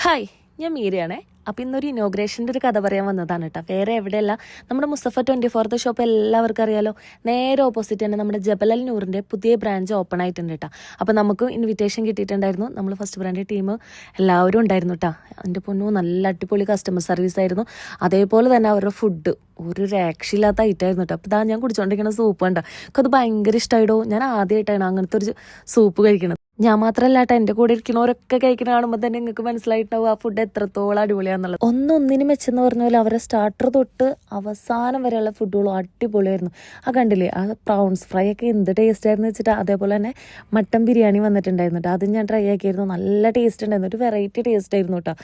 Hi, ഞാൻ മീരയാണേ. അപ്പം ഇന്നൊരു ഇനോഗ്രേഷൻ്റെ ഒരു കഥ പറയാൻ വന്നതാണ് കേട്ടോ. വേറെ എവിടെയല്ല, നമ്മുടെ മുസ്തഫ 24th ഷോപ്പ് എല്ലാവർക്കും അറിയാലോ. നേരെ ഓപ്പോസിറ്റ് തന്നെ നമ്മുടെ ജബലൽ നൂറിൻ്റെ പുതിയ ബ്രാഞ്ച് ഓപ്പൺ ആയിട്ടുണ്ട് കേട്ടോ. അപ്പോൾ നമുക്ക് ഇൻവിറ്റേഷൻ കിട്ടിയിട്ടുണ്ടായിരുന്നു. നമ്മൾ ഫസ്റ്റ് ബ്രാൻഡ് ടീം എല്ലാവരും ഉണ്ടായിരുന്നു കേട്ടോ. എൻ്റെ പൊന്നു, നല്ല അടിപൊളി കസ്റ്റമർ സർവീസ് ആയിരുന്നു. അതേപോലെ തന്നെ അവരുടെ ഫുഡ് ഒരു രക്ഷയില്ലാത്ത ഐറ്റമായിരുന്നു കേട്ടോ. അപ്പോൾ ഞാൻ കുടിച്ചുകൊണ്ടിരിക്കുന്ന സൂപ്പ് കണ്ടോ, എനിക്ക് അത് ഭയങ്കര ഇഷ്ടമായിടോ. ഞാൻ ആദ്യമായിട്ടാണ് അങ്ങനത്തെ ഒരു സൂപ്പ് കഴിക്കുന്നത്. ഞാൻ മാത്രമല്ല കേട്ടോ, എൻ്റെ കൂടെ ഇരിക്കുന്നവരൊക്കെ കഴിക്കുന്ന കാണുമ്പോൾ തന്നെ നിങ്ങൾക്ക് മനസ്സിലായിട്ടുണ്ടാവും ആ ഫുഡ് എത്രത്തോളം അടിപൊളിയാണെന്നുള്ളത്. ഒന്നിനും വെച്ചെന്ന് പറഞ്ഞ പോലെ അവരെ സ്റ്റാർട്ടർ തൊട്ട് അവസാനം വരെയുള്ള ഫുഡുകളും അടിപൊളിയായിരുന്നു. ആ കണ്ടില്ലേ, ആ പ്രൗൺസ് ഫ്രൈ ഒക്കെ എന്ത് ടേസ്റ്റ് ആയിരുന്നു വെച്ചിട്ട്. അതേപോലെ തന്നെ മട്ടൻ ബിരിയാണി വന്നിട്ടുണ്ടായിരുന്നു കേട്ടോ. അതും ഞാൻ ട്രൈ ആക്കിയിരുന്നു. നല്ല ടേസ്റ്റ് ഉണ്ടായിരുന്നു, ഒരു വെറൈറ്റി ടേസ്റ്റ് ആയിരുന്നു കേട്ടോ.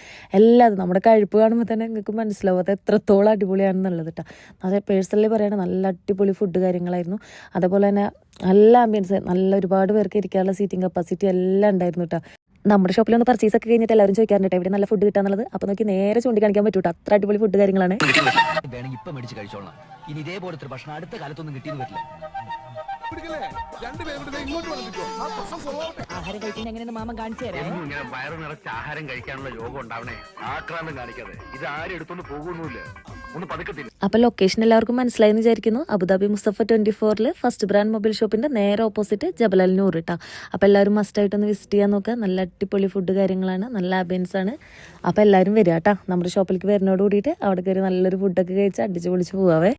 എല്ലാതും നമ്മുടെ കഴിപ്പ് കാണുമ്പോൾ തന്നെ നിങ്ങൾക്ക് മനസ്സിലാവും അത് എത്രത്തോളം അടിപൊളിയാണെന്നുള്ളത് കേട്ടോ. അത് പേഴ്സണലി പറയുകയാണെങ്കിൽ നല്ല അടിപൊളി ഫുഡ് കാര്യങ്ങളായിരുന്നു. അതേപോലെ തന്നെ നല്ല ആംബിയൻസ്, നല്ല ഒരുപാട് പേർക്ക് ഇരിക്കാനുള്ള സീറ്റിംഗ് കപ്പാസിറ്റി എല്ലാം ഉണ്ടായിരുന്നു കേട്ടോ. നമ്മുടെ ഷോപ്പിലൊന്ന് പർച്ചേസ് ഒക്കെ കഴിഞ്ഞിട്ട് എല്ലാവരും ചോദിക്കാറുണ്ട് കേട്ടോ ഇവിടെ നല്ല ഫുഡ് കിട്ടാന്നുള്ളത്. അപ്പോൾ നോക്കി നേരെ ചൂണ്ടിക്കാണിക്കാൻ പറ്റൂട്ടോ, അത്ര അടിപൊളി ഫുഡ് കാര്യങ്ങളാണ്. ഇനി ഇതേപോലത്തെ ഭക്ഷണം അടുത്ത കാലത്തൊന്നും കിട്ടിയെന്ന് വരില്ല. ആഹാരം കഴിക്കുന്ന എങ്ങനെയാണ് മാമൻ കാണിച്ചു തരാം. ഇങ്ങനെ വയറു നിറച്ച് ആഹാരം കഴിക്കാനുള്ള യോഗം ഉണ്ടാവണേ. ആക്രാന്തം കാണിക്കാതെ ഇത് ആരും എടുത്തൊന്നും പോകുന്നില്ല, ഒന്ന് പതുക്കത്തില്ല. അപ്പോൾ ലൊക്കേഷൻ എല്ലാവർക്കും മനസ്സിലായെന്ന് വിചാരിക്കുന്നു. Abu Dhabi Mustafa 24 first brand mobile ഷോപ്പിന്റെ നേരെ ഓപ്പോസിറ്റ് ജബലൽ നൂർ കേട്ടോ. അപ്പോൾ എല്ലാവരും മസ്റ്റായിട്ടൊന്ന് വിസിറ്റ് ചെയ്യാൻ നോക്കുക. നല്ല അടിപൊളി ഫുഡ് കാര്യങ്ങളാണ്, നല്ല ആംബിയൻസ് ആണ്. അപ്പോൾ എല്ലാവരും വരിക കേട്ടോ. നമ്മുടെ ഷോപ്പിലേക്ക് വരുന്നതോട് കൂടിയിട്ട് അവിടെ കയറി നല്ലൊരു ഫുഡൊക്കെ കഴിച്ച് അടിച്ച് പൊളിച്ച് പോവാവേ.